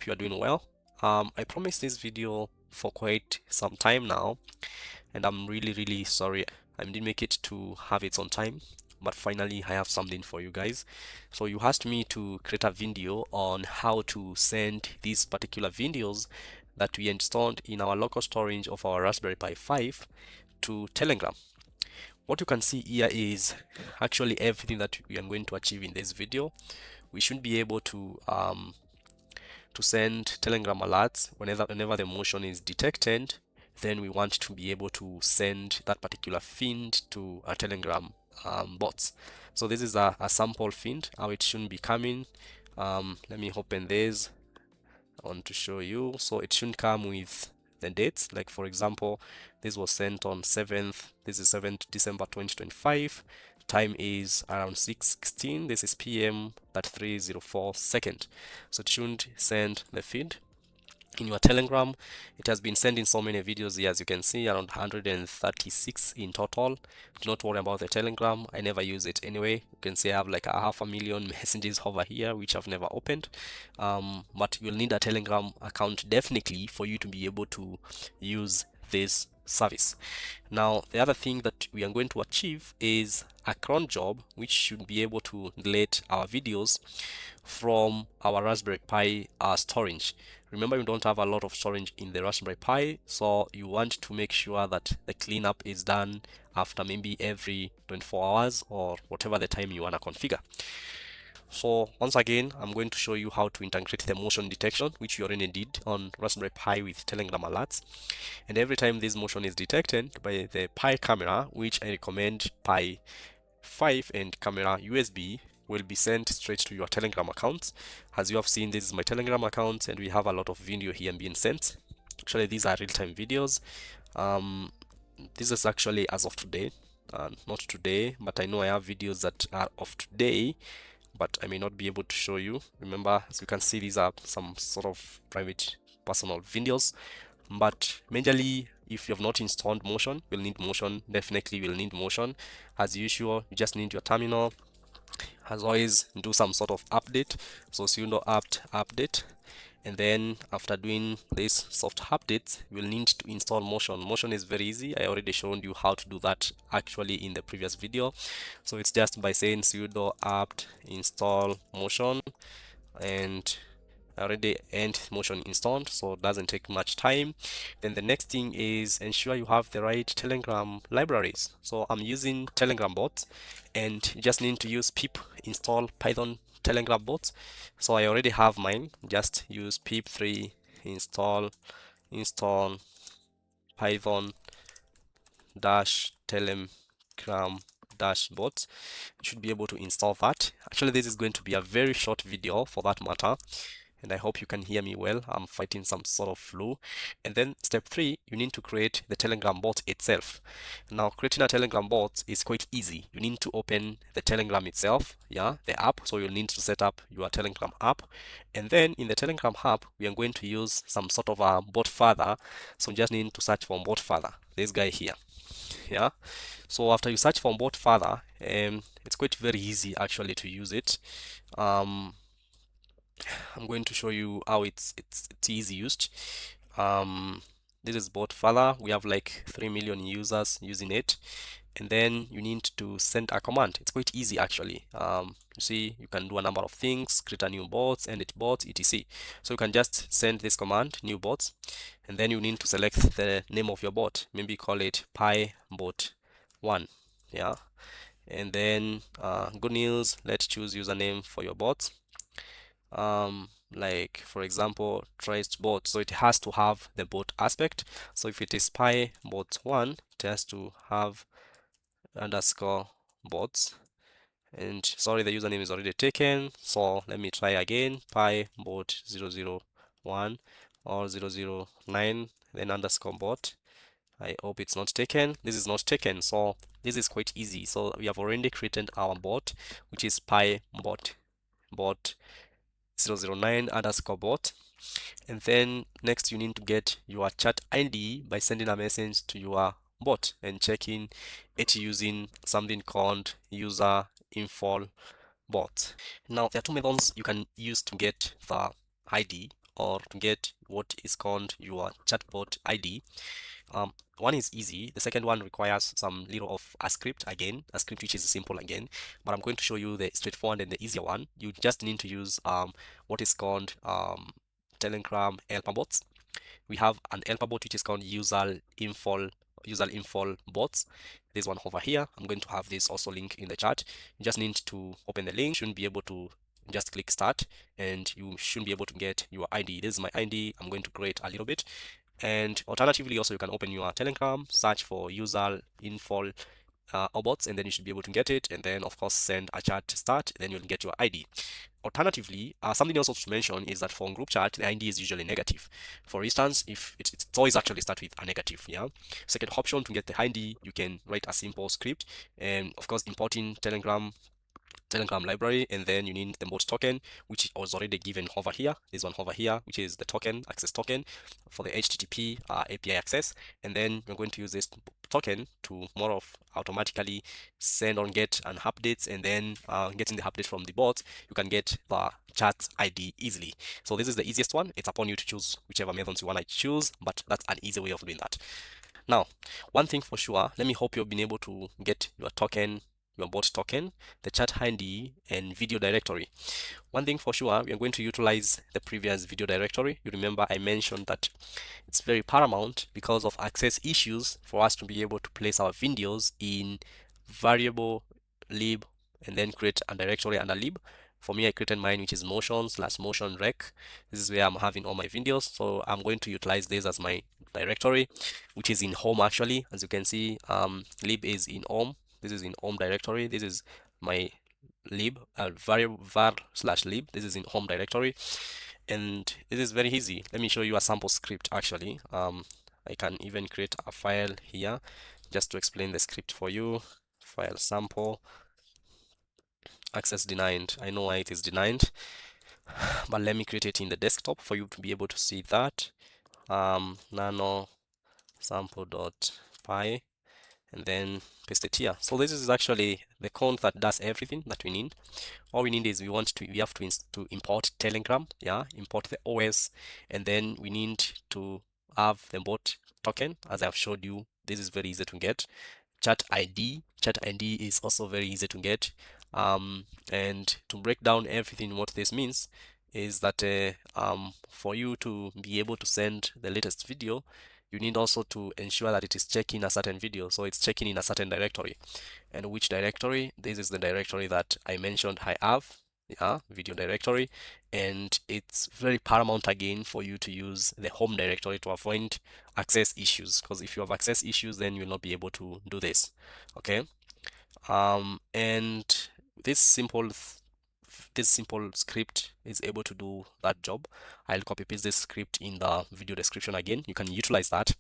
you are doing well. I promised this video for quite some time now, and I'm really sorry I didn't make it to have it on time, but finally I have something for you guys. So you asked me to create a video on how to send these particular videos that we installed in our local storage of our Raspberry Pi 5 to Telegram. What you can see here is actually everything that we are going to achieve in this video. We should be able to send Telegram alerts whenever the motion is detected. Then we want to be able to send that particular feed to a Telegram bots. So this is a sample feed, how it should be coming. Let me open this. I want to show you. So it should come with the dates. Like for example, this was sent on 7th. This is 7th December 2025. Time is around 6:16. This is PM at 3:04 second. So it should send the feed in your Telegram. It has been sending so many videos here, as you can see, around 136 in total. Do not worry about the Telegram. I never use it anyway. You can see I have like 500,000 messages over here which I've never opened. But you'll need a Telegram account definitely for you to be able to use this service. Now, the other thing that we are going to achieve is a cron job, which should be able to delete our videos from our Raspberry Pi storage. Remember, you don't have a lot of storage in the Raspberry Pi, so you want to make sure that the cleanup is done after maybe every 24 hours or whatever the time you want to configure. So once again, I'm going to show you how to integrate the motion detection, which you already did on Raspberry Pi with Telegram alerts. And every time this motion is detected by the Pi camera, which I recommend Pi 5 and camera USB, will be sent straight to your Telegram account. As you have seen, this is my Telegram account, and we have a lot of video here being sent. Actually, these are real-time videos. This is actually as of today, not today, but I know I have videos that are of today, but I may not be able to show you. Remember, as you can see, these are some sort of private personal videos, but majorly if you have not installed motion, you'll need motion. Definitely will need motion. As usual, you just need your terminal. As always, do some sort of update. So sudo apt update, and then after doing this soft updates, you'll need to install motion. Motion is very easy. I already showed you how to do that actually in the previous video. So it's just by saying sudo apt install motion, and I already end motion installed, so it doesn't take much time. Then the next thing is ensure you have the right Telegram libraries. So I'm using Telegram bots, and you just need to use pip install Python Telegram bots. So I already have mine. Just use pip3 install Python dash Telegram dash bots. You should be able to install that. Actually, this is going to be a very short video for that matter, and I hope you can hear me well. I'm fighting some sort of flu. And then step 3, you need to create the Telegram bot itself. Now, creating a Telegram bot is quite easy. You need to open the Telegram itself, the app. So you'll need to set up your Telegram app, and then in the Telegram app, we are going to use some sort of a bot father. So you just need to search for bot father, this guy here. So after you search for bot father, it's quite very easy actually to use it. I'm going to show you how it's easy used. This is bot father. We have like 3 million users using it, and then you need to send a command. It's quite easy actually. You see, you can do a number of things: create a new bot, edit bot, etc. So you can just send this command, new bots, and then you need to select the name of your bot. Maybe call it pi bot 1. And then good news, let's choose username for your bot. Like for example, traced bot, so it has to have the bot aspect. So if it is pi bot 1, it has to have underscore bots. And sorry, the username is already taken, so let me try again. Pi bot 001 or 009, then underscore bot. I hope it's not taken. This is not taken, so this is quite easy. So we have already created our bot, which is pi bot 009 underscore bot. And then next you need to get your chat ID by sending a message to your bot and checking it using something called user info bot. Now there are two methods you can use to get the ID or to get what is called your chatbot ID, one is easy. The second one requires some little of a script again, a script which is simple again. But I'm going to show you the straightforward and the easier one. You just need to use what is called Telegram helper bots. We have an helper bot which is called user info bots. This one over here. I'm going to have this also link in the chat. You just need to open the link. You shouldn't be able to just click start, and you should be able to get your ID. This is my ID. I'm going to create a little bit. And alternatively, also you can open your Telegram, search for user info bots, and then you should be able to get it. And then of course send a chat start, then you'll get your ID. Alternatively, something else to mention is that for group chat, the ID is usually negative. For instance, if it's always actually start with a negative, yeah. Second option, to get the ID, you can write a simple script, and of course importing Telegram library, and then you need the bot token, which was already given over here. This one over here, which is the token, access token for the HTTP API access. And then you're going to use this token to more of automatically send on get and updates, and then getting the update from the bot, you can get the chat ID easily. So this is the easiest one. It's upon you to choose whichever methods you want to choose, but that's an easy way of doing that. Now, one thing for sure, let me hope you've been able to get your token, your bot token, the chat ID, and video directory. One thing for sure, we are going to utilize the previous video directory. You remember I mentioned that it's very paramount because of access issues for us to be able to place our videos in variable lib and then create a directory and a lib. For me, I created mine, which is motion/motion rec. This is where I'm having all my videos. So I'm going to utilize this as my directory, which is in home actually. As you can see, lib is in home. This is in home directory. This is my lib, var/lib. This is in home directory, and this is very easy. Let me show you a sample script actually. I can even create a file here just to explain the script for you. File sample, access denied. I know why it is denied, but let me create it in the desktop for you to be able to see that. Nano sample.py, and then paste it here. So this is actually the code that does everything that we need. All we need is we have to import Telegram, yeah, import the OS, and then we need to have the bot token, as I've showed you. This is very easy to get. Chat ID is also very easy to get. And to break down everything, what this means is that for you to be able to send the latest video, you need also to ensure that it is checking a certain video. So it's checking in a certain directory. And which directory? This is the directory that I mentioned I have, yeah, video directory. And it's very paramount again for you to use the home directory to avoid access issues, because if you have access issues, then you'll not be able to do this. Okay. And this simple script is able to do that job. I'll copy paste this script in the video description again. You can utilize that.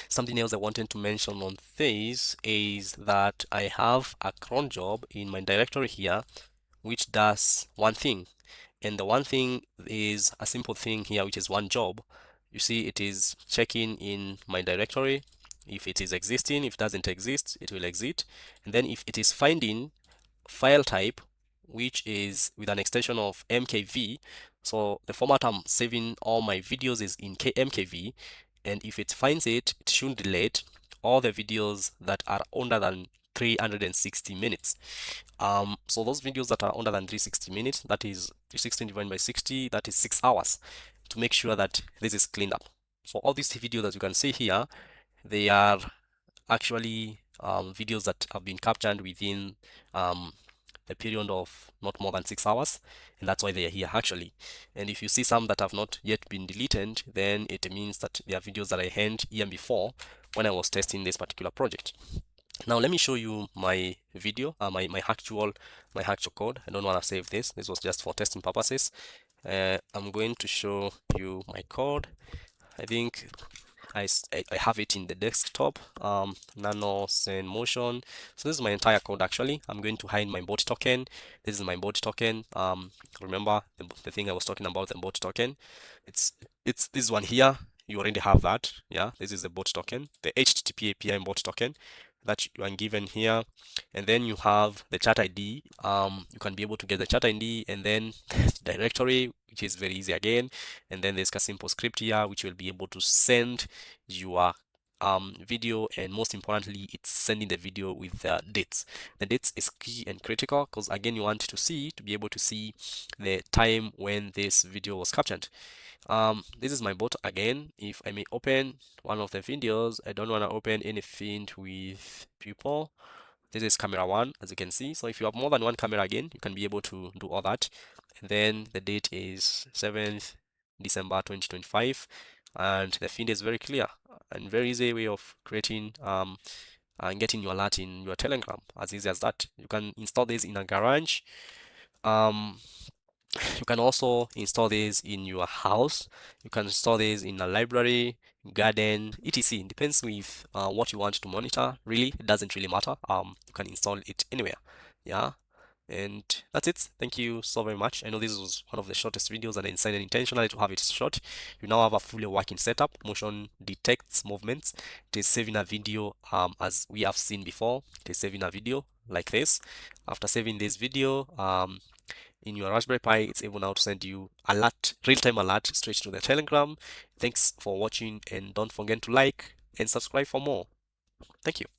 Something else I wanted to mention on this is that I have a cron job in my directory here, which does one thing. And the one thing is a simple thing here, which is one job. You see, it is checking in my directory. If it is existing, if it doesn't exist, it will exit. And then if it is finding file type, which is with an extension of MKV, so the format I'm saving all my videos is in MKV, and if it finds it, it should delete all the videos that are older than 360 minutes. So those videos that are older than 360 minutes, that is 360 divided by 60, that is 6 hours, to make sure that this is cleaned up. So all these videos that you can see here, they are actually videos that have been captured within a period of not more than 6 hours, and that's why they are here actually. And if you see some that have not yet been deleted, then it means that they are videos that I had year before when I was testing this particular project. Now let me show you my video, my actual code. I don't want to save this. This was just for testing purposes. I'm going to show you my code. I think I have it in the desktop, nano send motion. So this is my entire code actually. I'm going to hide my bot token. This is my bot token. Remember the thing I was talking about, the bot token. It's this one here. You already have that. Yeah, this is the bot token, the HTTP API bot token. that you are given here, and then you have the chat ID. You can be able to get the chat ID and then the directory, which is very easy again, and then there's a simple script here which will be able to send your video, and most importantly, it's sending the video with dates. The dates is key and critical because again, you want to be able to see the time when this video was captured. This is my bot again. If I may open one of the videos, I don't want to open anything with people. This is camera one, as you can see. So if you have more than one camera again, you can be able to do all that. And then the date is 7th December 2025, and the feed is very clear and very easy way of creating and getting your alert in your Telegram. As easy as that. You can install this in a garage. Um, you can also install this in your house. You can install this in a library, garden, etc. It depends with what you want to monitor. Really, it doesn't really matter. You can install it anywhere. Yeah. And that's it. Thank you so very much. I know this was one of the shortest videos, and I decided intentionally to have it short. You now have a fully working setup. Motion detects movements. It is saving a video as we have seen before. It is saving a video like this. After saving this video, in your Raspberry Pi, it's able now to send you alert, real-time alert straight to the Telegram. Thanks for watching, and don't forget to like and subscribe for more. Thank you.